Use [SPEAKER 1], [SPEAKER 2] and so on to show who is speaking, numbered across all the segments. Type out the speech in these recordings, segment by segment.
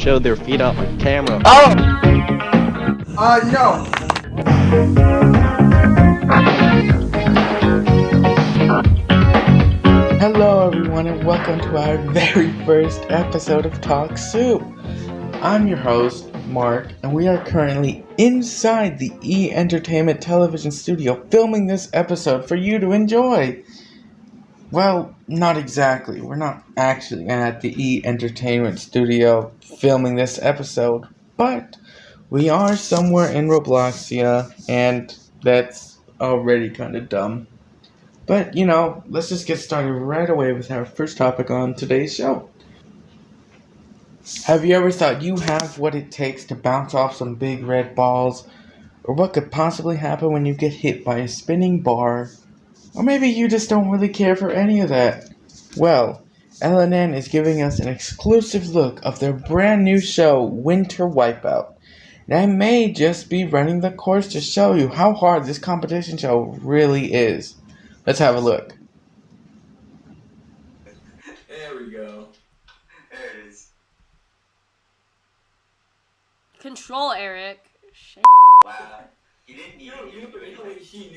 [SPEAKER 1] show their feet on camera.
[SPEAKER 2] Oh! No.
[SPEAKER 3] Hello everyone and welcome to our very first episode of Talk Soup. I'm your host, Mark, and we are currently inside the E! Entertainment television studio filming this episode for you to enjoy. Well, not exactly. We're not actually at the E! Entertainment studio filming this episode, but we are somewhere in Robloxia, and that's already kind of dumb. But, let's just get started right away with our first topic on today's show. Have you ever thought you have what it takes to bounce off some big red balls? Or what could possibly happen when you get hit by a spinning bar? Or maybe you just don't really care for any of that. Well, LNN is giving us an exclusive look of their brand new show, Winter Wipeout. And I may just be running the course to show you how hard this competition show really is. Let's have a look.
[SPEAKER 4] There we go. There it is.
[SPEAKER 5] Control, Eric. Shit.
[SPEAKER 4] Wow. He didn't need it. He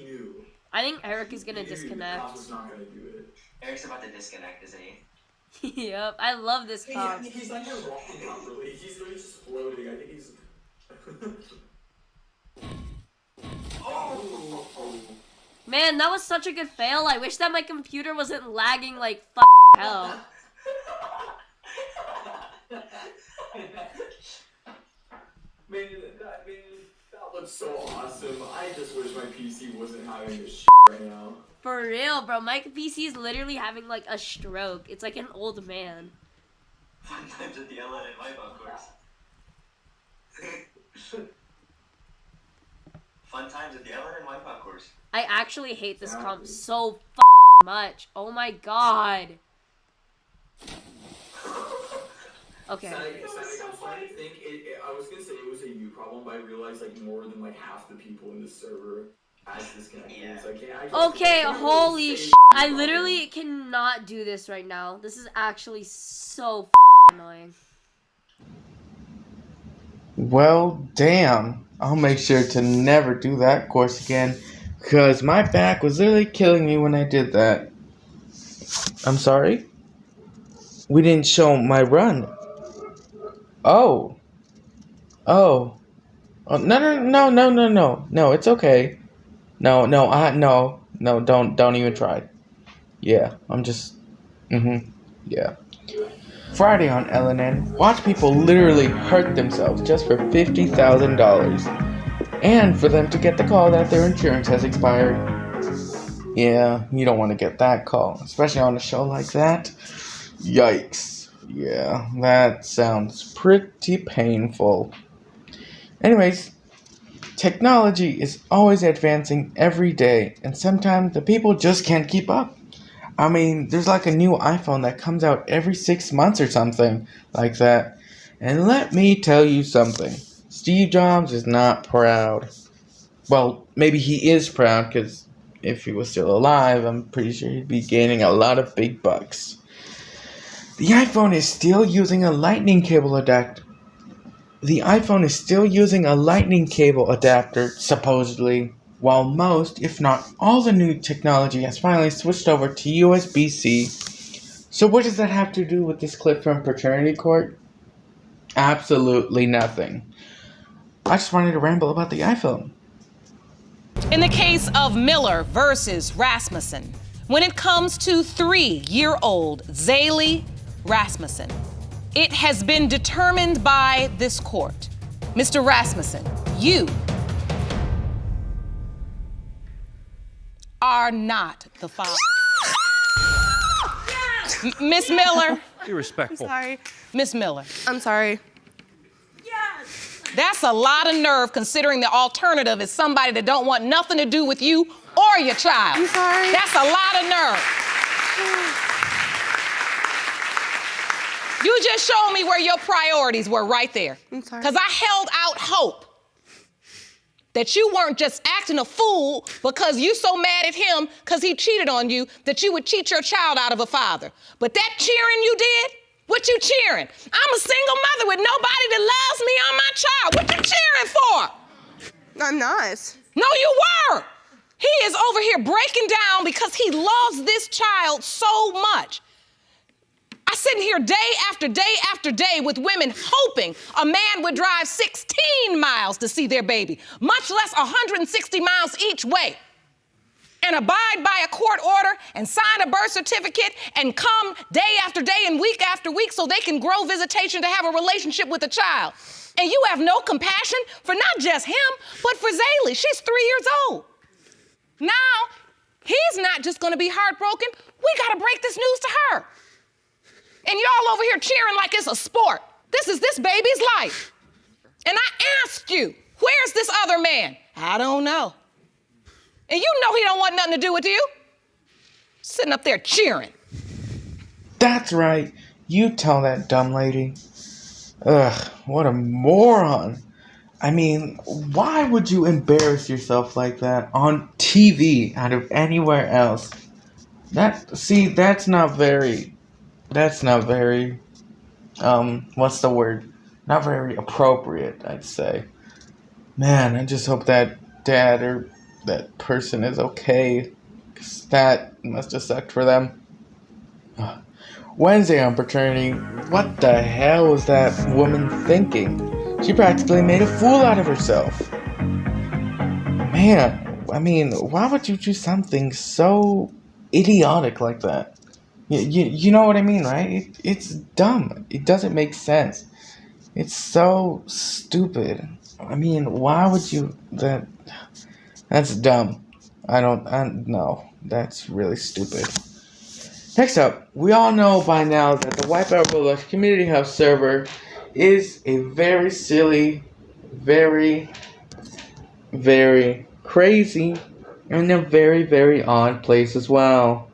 [SPEAKER 4] knew.
[SPEAKER 5] I think Eric is gonna disconnect.
[SPEAKER 4] Cop was not gonna do it. Eric's about to disconnect, isn't he?
[SPEAKER 5] Yep, I love this cop.
[SPEAKER 4] He's not even walking out, really. He's really just floating. I think he's... Oh!
[SPEAKER 5] Man, that was such a good fail. I wish that my computer wasn't lagging like hell.
[SPEAKER 4] Man, that looks so awesome. I just wish my PC wasn't having this right now.
[SPEAKER 5] For real, bro. My PC is literally having like a stroke. It's like an old man.
[SPEAKER 4] Fun times at the LNN Wipeout course. Fun times at the LNN Wipeout course.
[SPEAKER 5] I actually hate this comp so much. Oh my god. Okay.
[SPEAKER 4] I was gonna say it was a you problem, but I realized like more than like half the people in this server has disconnected. Yeah. So
[SPEAKER 5] Okay, holy sh! I literally cannot do this right now. This is actually so annoying.
[SPEAKER 3] Well, damn. I'll make sure to never do that course again, because my back was literally killing me when I did that. I'm sorry? We didn't show my run. Oh, no, it's okay. No, don't even try. Yeah, I'm just, yeah. Friday on LNN, watch people literally hurt themselves just for $50,000. And for them to get the call that their insurance has expired. Yeah, you don't want to get that call, especially on a show like that. Yikes. Yeah, that sounds pretty painful. Anyways, technology is always advancing every day, and sometimes the people just can't keep up. I mean, there's like a new iPhone that comes out every 6 months or something like that. And let me tell you something. Steve Jobs is not proud. Well, maybe he is proud, because if he was still alive, I'm pretty sure he'd be gaining a lot of big bucks. The iPhone is still using a lightning cable adapter. Supposedly, while most, if not all the new technology has finally switched over to USB-C. So what does that have to do with this clip from Paternity Court? Absolutely nothing. I just wanted to ramble about the iPhone.
[SPEAKER 6] In the case of Miller versus Rasmussen, when it comes to 3-year-old Zaylee Rasmussen, it has been determined by this court. Mr. Rasmussen, you are not the father. Miss Miller.
[SPEAKER 7] Be respectful.
[SPEAKER 6] I'm sorry. Miss Miller.
[SPEAKER 8] I'm sorry.
[SPEAKER 6] That's a lot of nerve, considering the alternative is somebody that don't want nothing to do with you or your child.
[SPEAKER 8] I'm sorry.
[SPEAKER 6] That's a lot of nerve. You just showed me where your priorities were right there.
[SPEAKER 8] I'm sorry.
[SPEAKER 6] Because I held out hope that you weren't just acting a fool because you so mad at him because he cheated on you that you would cheat your child out of a father. But that cheering you did, What you cheering? I'm a single mother with nobody that loves me or my child. What you cheering for?
[SPEAKER 1] I'm not.
[SPEAKER 6] No, you were. He is over here breaking down because he loves this child so much. I sit here day after day after day with women hoping a man would drive 16 miles to see their baby, much less 160 miles each way, and abide by a court order and sign a birth certificate and come day after day and week after week so they can grow visitation to have a relationship with a child. And you have no compassion for not just him, but for Zaylee. She's 3 years old. Now, he's not just gonna be heartbroken. We gotta break this news to her. And y'all over here cheering like it's a sport. This is this baby's life. And I asked you, where's this other man? I don't know. And you know he don't want nothing to do with you. Sitting up there cheering.
[SPEAKER 3] That's right. You tell that dumb lady. Ugh, what a moron. I mean, why would you embarrass yourself like that on TV out of anywhere else? That's not very, what's the word? Not very appropriate, I'd say. Man, I just hope that dad or that person is okay, 'cause that must have sucked for them. Wednesday on paternity, what the hell was that woman thinking? She practically made a fool out of herself. Man, I mean, why would you do something so idiotic like that? You know what I mean, right? It's dumb. It doesn't make sense. It's so stupid. I mean, why would you... That's dumb. No, that's really stupid. Next up, we all know by now that the Wipeout Roblox Community Hub server is a very silly, very, very crazy, and a very, very odd place as well.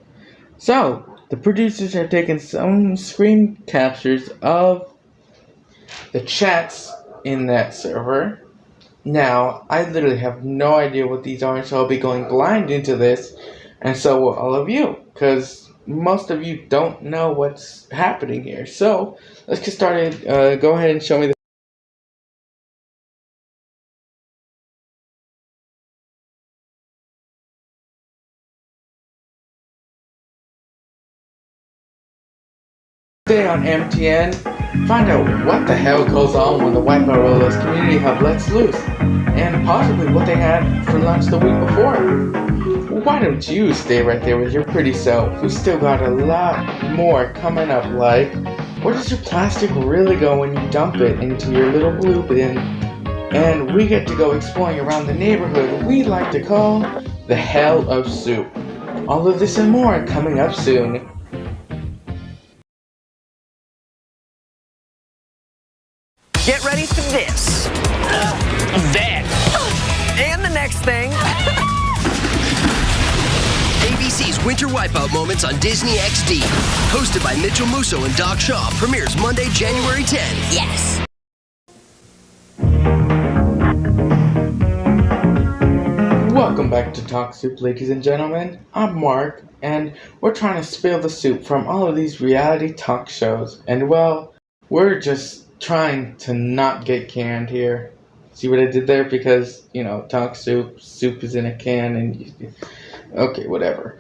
[SPEAKER 3] So, the producers have taken some screen captures of the chats in that server. Now, I literally have no idea what these are, so I'll be going blind into this, and so will all of you, because most of you don't know what's happening here. So, let's get started. Go ahead and show me the day on MTN. Find out what the hell goes on when the Wipeout Roblox Community Hub lets loose, and possibly what they had for lunch the week before. Why don't you stay right there with your pretty self? We still got a lot more coming up, like, where does your plastic really go when you dump it into your little blue bin? And we get to go exploring around the neighborhood we like to call the Hell of Soup. All of this and more coming up soon.
[SPEAKER 2] Get ready for this. That. And the next thing. ABC's Winter Wipeout Moments on Disney XD. Hosted by Mitchell Musso and Doc Shaw. Premieres Monday, January 10th.
[SPEAKER 7] Yes!
[SPEAKER 3] Welcome back to Talk Soup, ladies and gentlemen. I'm Mark, and we're trying to spill the soup from all of these reality talk shows. And well, we're just trying to not get canned here. See what I did there? Because, you know, Talk Soup, soup is in a can, and... Okay, whatever.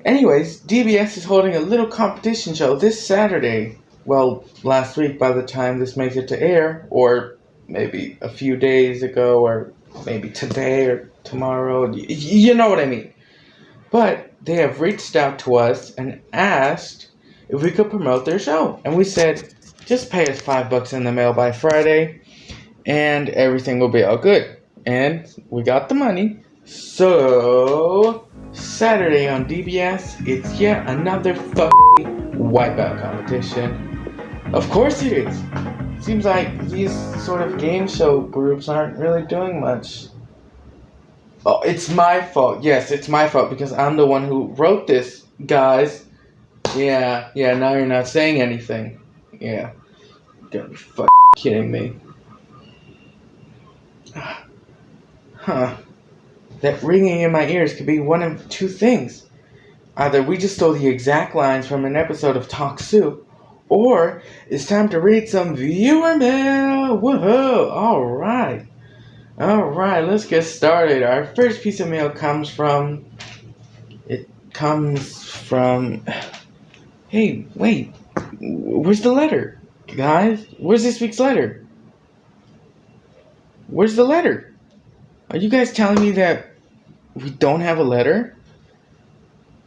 [SPEAKER 3] Anyways, DBS is holding a little competition show this Saturday. Well, last week by the time this makes it to air, or maybe a few days ago, or maybe today or tomorrow. You know what I mean. But they have reached out to us and asked if we could promote their show. And we said, just pay us $5 in the mail by Friday, and everything will be all good. And we got the money. So, Saturday on DBS, it's yet another fucking Wipeout competition. Of course it is. Seems like these sort of game show groups aren't really doing much. Oh, it's my fault. Yes, it's my fault because I'm the one who wrote this, guys. Yeah, now you're not saying anything. Yeah. You're gonna be fucking kidding me. Huh. That ringing in my ears could be one of two things. Either we just stole the exact lines from an episode of Talk Soup, or it's time to read some viewer mail. Woohoo! All right, let's get started. Our first piece of mail comes from. It comes from. Hey, wait. Where's the letter? Guys, where's this week's letter? Where's the letter? Are you guys telling me that we don't have a letter?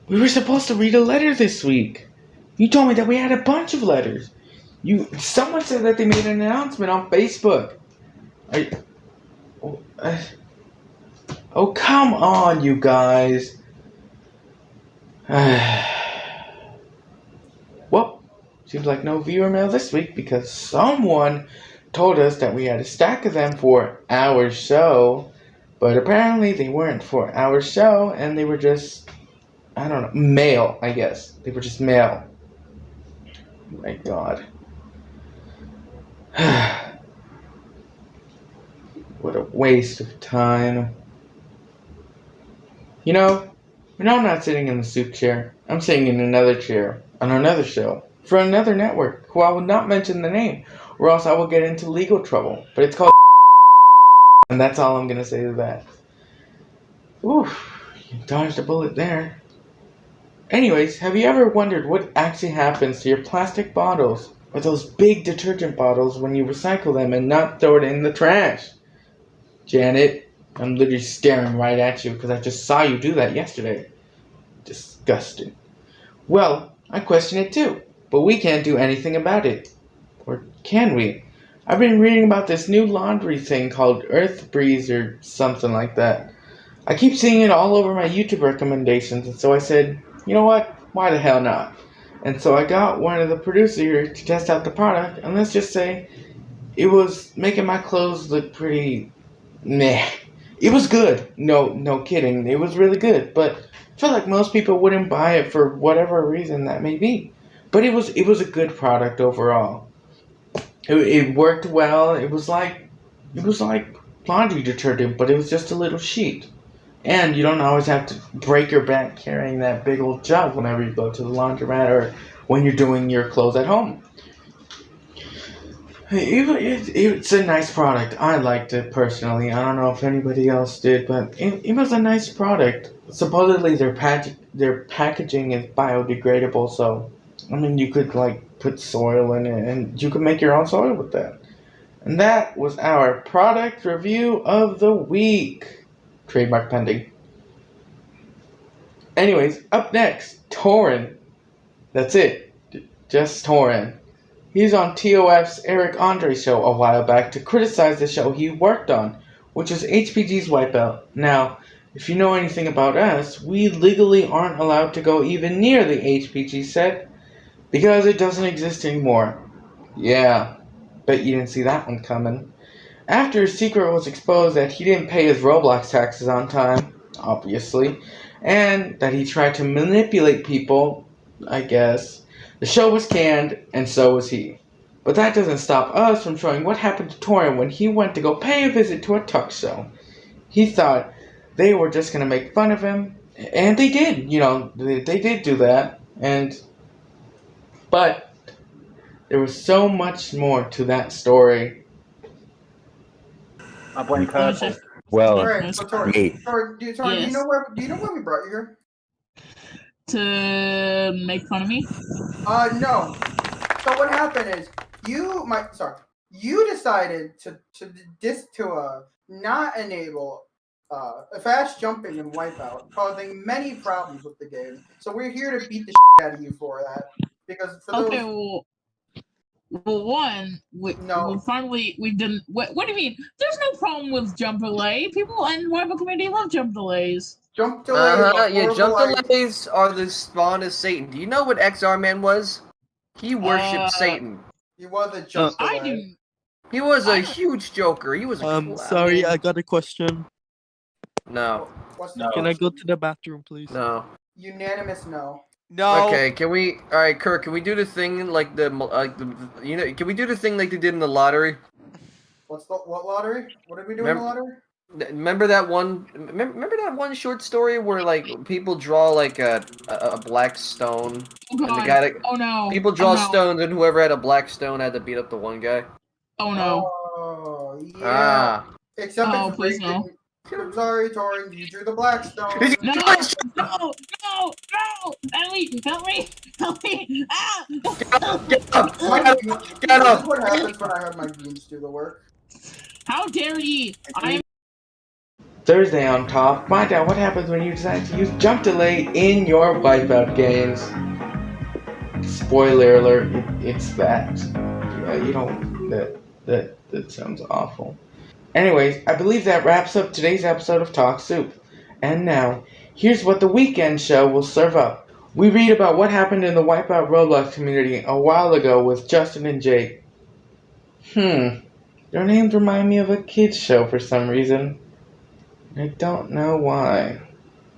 [SPEAKER 3] We were supposed to read a letter this week. You told me that we had a bunch of letters. Someone said that they made an announcement on Facebook. Oh, come on, you guys. Well, seems like no viewer mail this week because someone told us that we had a stack of them for our show, but apparently they weren't for our show and they were just, I don't know, mail, I guess. They were just mail. Oh my God. What a waste of time. You know, I'm not sitting in the soup chair. I'm sitting in another chair on another show for another network who I will not mention the name or else I will get into legal trouble. But it's called and that's all I'm going to say to that. Oof, you dodged a bullet there. Anyways, have you ever wondered what actually happens to your plastic bottles or those big detergent bottles when you recycle them and not throw it in the trash? Janet, I'm literally staring right at you because I just saw you do that yesterday. Disgusting. Well, I question it too, but we can't do anything about it. Or can we? I've been reading about this new laundry thing called Earth Breeze or something like that. I keep seeing it all over my YouTube recommendations, and so I said, you know what? Why the hell not? And so I got one of the producers here to test out the product, and let's just say it was making my clothes look pretty meh. It was good. No kidding. It was really good, but I feel like most people wouldn't buy it for whatever reason that may be. But it was a good product overall. It worked well. It was like laundry detergent, but it was just a little sheet. And you don't always have to break your back carrying that big old jug whenever you go to the laundromat or when you're doing your clothes at home. It's a nice product. I liked it personally. I don't know if anybody else did, but it was a nice product. Supposedly their packaging is biodegradable, so I mean you could like put soil in it and you could make your own soil with that. And that was our product review of the week. Trademark pending. Anyways, up next, Torin. That's it. Just Torin. He's on TOF's Eric Andre show a while back to criticize the show he worked on, which is HPG's Wipeout. Now, if you know anything about us, we legally aren't allowed to go even near the HPG set because it doesn't exist anymore. Yeah, bet you didn't see that one coming. After his secret was exposed that he didn't pay his Roblox taxes on time, obviously, and that he tried to manipulate people, I guess, the show was canned, and so was he. But that doesn't stop us from showing what happened to Torin when he went to go pay a visit to a tuck show. He thought they were just going to make fun of him, and they did, they did do that, but there was so much more to that story.
[SPEAKER 1] I blame purple.
[SPEAKER 7] Well,
[SPEAKER 8] Alright, so Tori, do you
[SPEAKER 9] Yes.
[SPEAKER 8] know why we brought you here?
[SPEAKER 9] To make fun of me?
[SPEAKER 8] No. So what happened is you decided to not enable fast jumping in Wipeout, causing many problems with the game. So we're here to beat the shit out of you for that. Because for
[SPEAKER 9] Okay,
[SPEAKER 8] those...
[SPEAKER 9] well, one, we didn't. What do you mean? There's no problem with jump delay. People in the Wipeout community love jump delays.
[SPEAKER 8] Jump delays.
[SPEAKER 7] Yeah, jump delays are the spawn of Satan. Do you know what XR Man was? He worshipped Satan.
[SPEAKER 8] He was a jump delay.
[SPEAKER 9] I do.
[SPEAKER 7] He was a huge joker. He was
[SPEAKER 10] sorry, I got a question.
[SPEAKER 7] No.
[SPEAKER 8] What's the
[SPEAKER 10] Can I go to the bathroom, please?
[SPEAKER 7] No.
[SPEAKER 8] Unanimous no.
[SPEAKER 10] No.
[SPEAKER 7] Okay, can we... Alright, Kirk, can we do the thing like can we do the thing like they did in the lottery?
[SPEAKER 8] What lottery? What did we do in the lottery?
[SPEAKER 7] Remember that one? Remember that one short story where like people draw like a black stone,
[SPEAKER 9] Oh
[SPEAKER 7] and the
[SPEAKER 9] god.
[SPEAKER 7] guy that
[SPEAKER 9] Oh no.
[SPEAKER 7] people draw
[SPEAKER 9] Oh no.
[SPEAKER 7] stones, and whoever had a black stone had to beat up the one guy.
[SPEAKER 9] Oh no.
[SPEAKER 8] Oh, yeah.
[SPEAKER 7] Ah.
[SPEAKER 8] Except
[SPEAKER 9] Oh,
[SPEAKER 8] if
[SPEAKER 9] please
[SPEAKER 8] Rick
[SPEAKER 9] no.
[SPEAKER 8] didn't. I'm sorry, Torin. You drew the Blackstone.
[SPEAKER 9] No! No! No! No! Help me! Help me! Help me! Ah!
[SPEAKER 7] Get up! Get up!
[SPEAKER 8] This is what happens when I have my beans do the work.
[SPEAKER 9] How dare ye! I am.
[SPEAKER 3] Thursday on top. Find out what happens when you decide to use jump delay in your Wipeout games. Spoiler alert, it's that. Yeah, you don't. That sounds awful. Anyways, I believe that wraps up today's episode of Talk Soup. And now, here's what the weekend show will serve up. We read about what happened in the Wipeout Roblox community a while ago with Justin and Jake. Their names remind me of a kids show for some reason. I don't know why.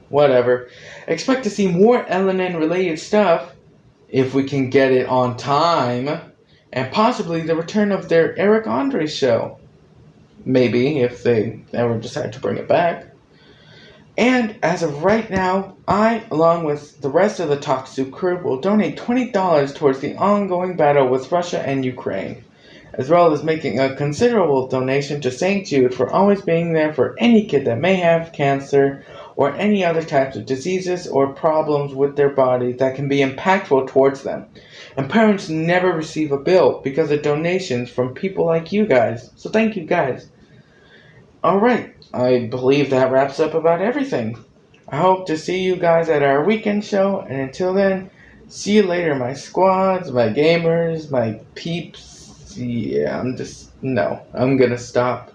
[SPEAKER 3] Whatever. Expect to see more LNN related stuff, if we can get it on time, and possibly the return of their Eric Andre show. Maybe, if they ever decide to bring it back. And as of right now, I, along with the rest of the Talk Soup crew, will donate $20 towards the ongoing battle with Russia and Ukraine, as well as making a considerable donation to St. Jude for always being there for any kid that may have cancer or any other types of diseases or problems with their body that can be impactful towards them. And parents never receive a bill because of donations from people like you guys. So thank you guys. Alright, I believe that wraps up about everything. I hope to see you guys at our weekend show, and until then, see you later, my squads, my gamers, my peeps. Yeah, I'm gonna stop.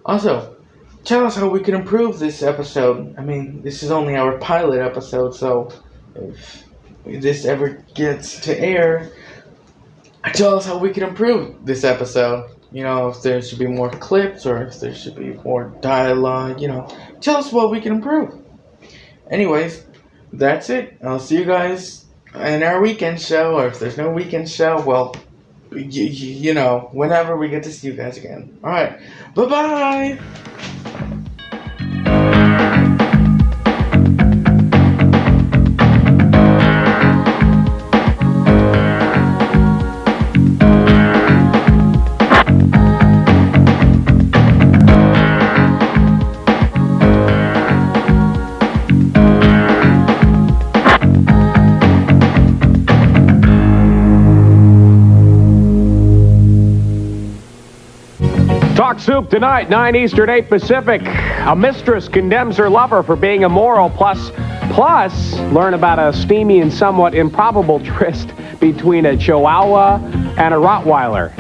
[SPEAKER 3] Also, tell us how we can improve this episode. I mean, this is only our pilot episode, so if this ever gets to air, tell us how we can improve this episode. You know, if there should be more clips or if there should be more dialogue, tell us what we can improve. Anyways, that's it. I'll see you guys in our weekend show, or if there's no weekend show, well, whenever we get to see you guys again. Alright, bye-bye!
[SPEAKER 1] Talk Soup tonight, 9 Eastern, 8 Pacific. A mistress condemns her lover for being immoral. Plus, learn about a steamy and somewhat improbable tryst between a Chihuahua and a Rottweiler.